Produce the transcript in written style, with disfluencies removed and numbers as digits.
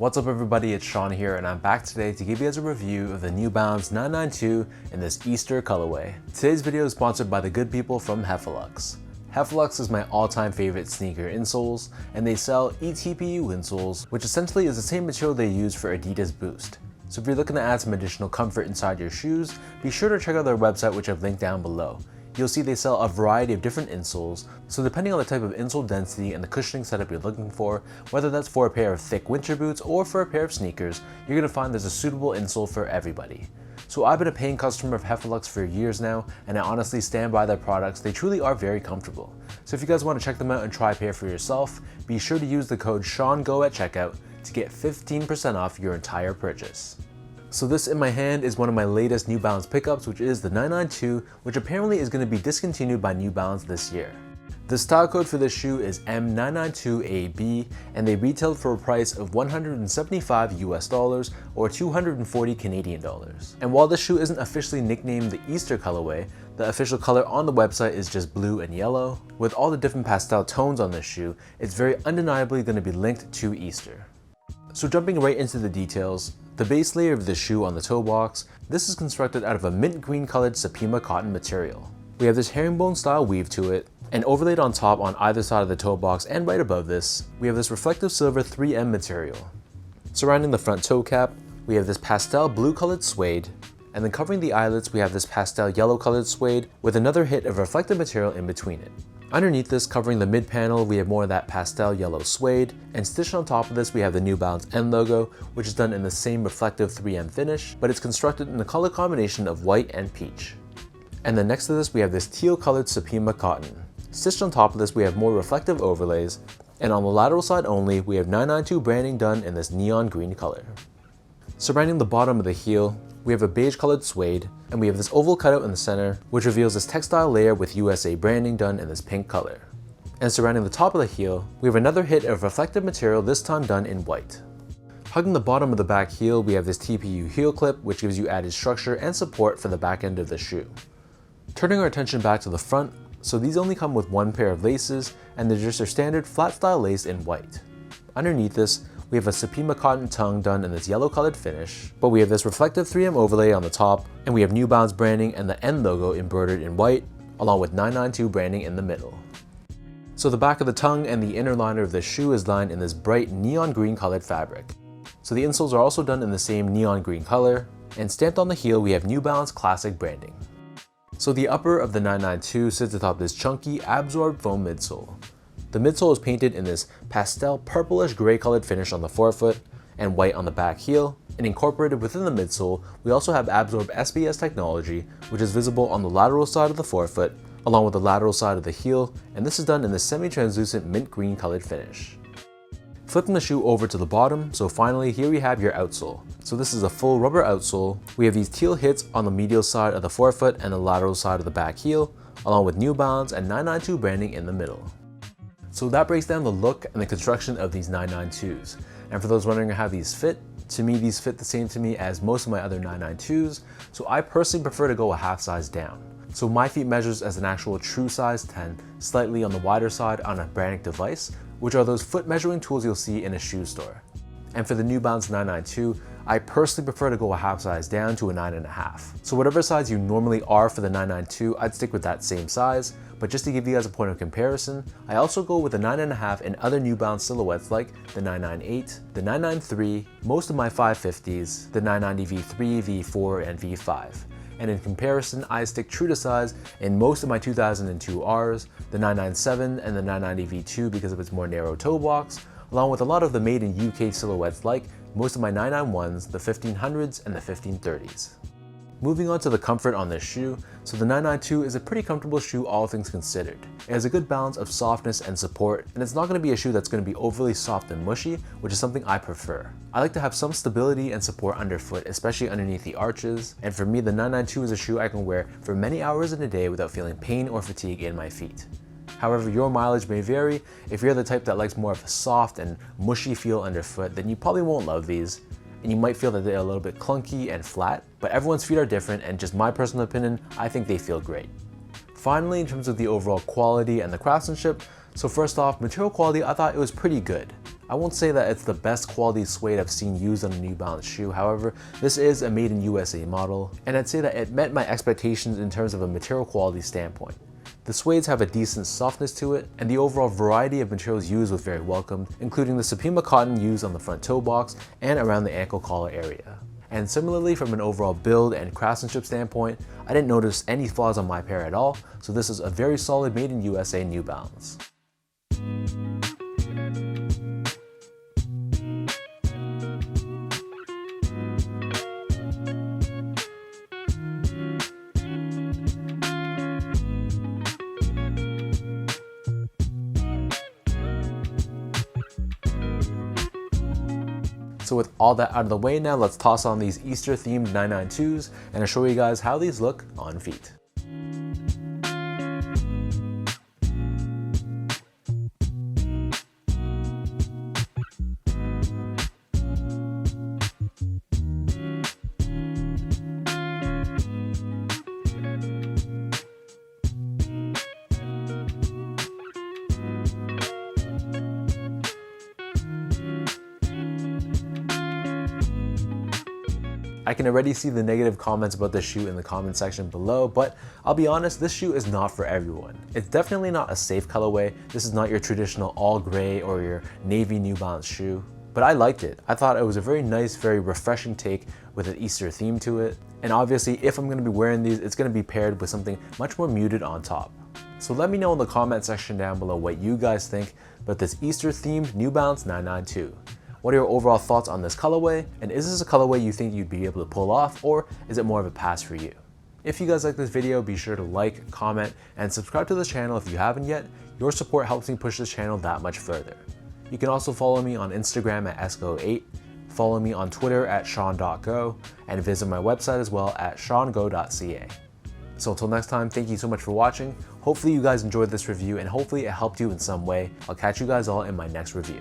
What's up everybody, it's Sean here and I'm back today to give you guys a review of the New Balance 992 in this Easter colorway. Today's video is sponsored by the good people from Heffelux. Heffelux is my all-time favorite sneaker insoles, and they sell eTPU insoles, which essentially is the same material they use for Adidas Boost. So if you're looking to add some additional comfort inside your shoes, be sure to check out their website, which I've linked down below. You'll see they sell a variety of different insoles, so depending on the type of insole density and the cushioning setup you're looking for, whether that's for a pair of thick winter boots or for a pair of sneakers, you're going to find there's a suitable insole for everybody. So I've been a paying customer of Heffelux for years now, and I honestly stand by their products. They truly are very comfortable. So if you guys want to check them out and try a pair for yourself, be sure to use the code SEANGO at checkout to get 15% off your entire purchase. So this in my hand is one of my latest New Balance pickups, which is the 992, which apparently is going to be discontinued by New Balance this year. The style code for this shoe is M992AB, and they retailed for a price of $175 US or 240 Canadian dollars. And while this shoe isn't officially nicknamed the Easter colorway, the official color on the website is just blue and yellow. With all the different pastel tones on this shoe, it's very undeniably going to be linked to Easter. So jumping right into the details, the base layer of the shoe on the toe box, this is constructed out of a mint green colored Supima cotton material. We have this herringbone style weave to it, and overlaid on top on either side of the toe box and right above this, we have this reflective silver 3M material. Surrounding the front toe cap, we have this pastel blue colored suede, and then covering the eyelets we have this pastel yellow colored suede with another hit of reflective material in between it. Underneath this, covering the mid panel, we have more of that pastel yellow suede, and stitched on top of this we have the New Balance N logo, which is done in the same reflective 3M finish, but it's constructed in the color combination of white and peach. And then next to this we have this teal colored Supima cotton. Stitched on top of this we have more reflective overlays, and on the lateral side only we have 992 branding done in this neon green color. Surrounding the bottom of the heel, we have a beige colored suede, and we have this oval cutout in the center, which reveals this textile layer with USA branding done in this pink color. And surrounding the top of the heel, we have another hit of reflective material, this time done in white. Hugging the bottom of the back heel, we have this TPU heel clip, which gives you added structure and support for the back end of the shoe. Turning our attention back to the front, so these only come with one pair of laces, and they're just their standard flat style lace in white. Underneath this, we have a Supima cotton tongue done in this yellow colored finish, but we have this reflective 3M overlay on the top, and we have New Balance branding and the N logo embroidered in white, along with 992 branding in the middle. So the back of the tongue and the inner liner of the shoe is lined in this bright neon green colored fabric. So the insoles are also done in the same neon green color, and stamped on the heel we have New Balance classic branding. So the upper of the 992 sits atop this chunky absorbed foam midsole. The midsole is painted in this pastel purplish gray colored finish on the forefoot and white on the back heel, and incorporated within the midsole we also have absorbed SBS technology, which is visible on the lateral side of the forefoot along with the lateral side of the heel, and this is done in this semi-translucent mint green colored finish. Flipping the shoe over to the bottom, so finally here we have your outsole. So this is a full rubber outsole. We have these teal hits on the medial side of the forefoot and the lateral side of the back heel, along with New Balance and 992 branding in the middle. So that breaks down the look and the construction of these 992s. And for those wondering how these fit, to me these fit the same to me as most of my other 992s, so I personally prefer to go a half size down. So my feet measures as an actual true size 10, slightly on the wider side on a Brannick device, which are those foot measuring tools you'll see in a shoe store. And for the New Balance 992, I personally prefer to go a half size down to a 9.5. So whatever size you normally are for the 992, I'd stick with that same size, but just to give you guys a point of comparison, I also go with a 9.5 in other New Balance silhouettes like the 998, the 993, most of my 550s, the 990 V3, V4, and V5. And in comparison, I stick true to size in most of my 2002 Rs, the 997 and the 990 V2 because of its more narrow toe box, along with a lot of the made in UK silhouettes like most of my 991s, the 1500s, and the 1530s. Moving on to the comfort on this shoe, so the 992 is a pretty comfortable shoe all things considered. It has a good balance of softness and support, and it's not going to be a shoe that's going to be overly soft and mushy, which is something I prefer. I like to have some stability and support underfoot, especially underneath the arches, and for me the 992 is a shoe I can wear for many hours in a day without feeling pain or fatigue in my feet. However, your mileage may vary. If you're the type that likes more of a soft and mushy feel underfoot, then you probably won't love these, and you might feel that they're a little bit clunky and flat, but everyone's feet are different, and just my personal opinion, I think they feel great. Finally, in terms of the overall quality and the craftsmanship, so first off, material quality, I thought it was pretty good. I won't say that it's the best quality suede I've seen used on a New Balance shoe, however, this is a made in USA model, and I'd say that it met my expectations in terms of a material quality standpoint. The suedes have a decent softness to it, and the overall variety of materials used was very welcomed, including the Supima cotton used on the front toe box and around the ankle collar area. And similarly, from an overall build and craftsmanship standpoint, I didn't notice any flaws on my pair at all, so this is a very solid made in USA New Balance. So with all that out of the way now, let's toss on these Easter themed 992s and I'll show you guys how these look on feet. I can already see the negative comments about this shoe in the comment section below, but I'll be honest, this shoe is not for everyone. It's definitely not a safe colorway. This is not your traditional all gray or your navy New Balance shoe, but I liked it. I thought it was a very nice, very refreshing take with an Easter theme to it. And obviously, if I'm gonna be wearing these, it's gonna be paired with something much more muted on top. So let me know in the comment section down below what you guys think about this Easter themed New Balance 992. What are your overall thoughts on this colorway? And is this a colorway you think you'd be able to pull off, or is it more of a pass for you? If you guys like this video, be sure to like, comment, and subscribe to this channel if you haven't yet. Your support helps me push this channel that much further. You can also follow me on Instagram at esco8, follow me on Twitter at sean.go, and visit my website as well at seango.ca. So until next time, thank you so much for watching. Hopefully you guys enjoyed this review and hopefully it helped you in some way. I'll catch you guys all in my next review.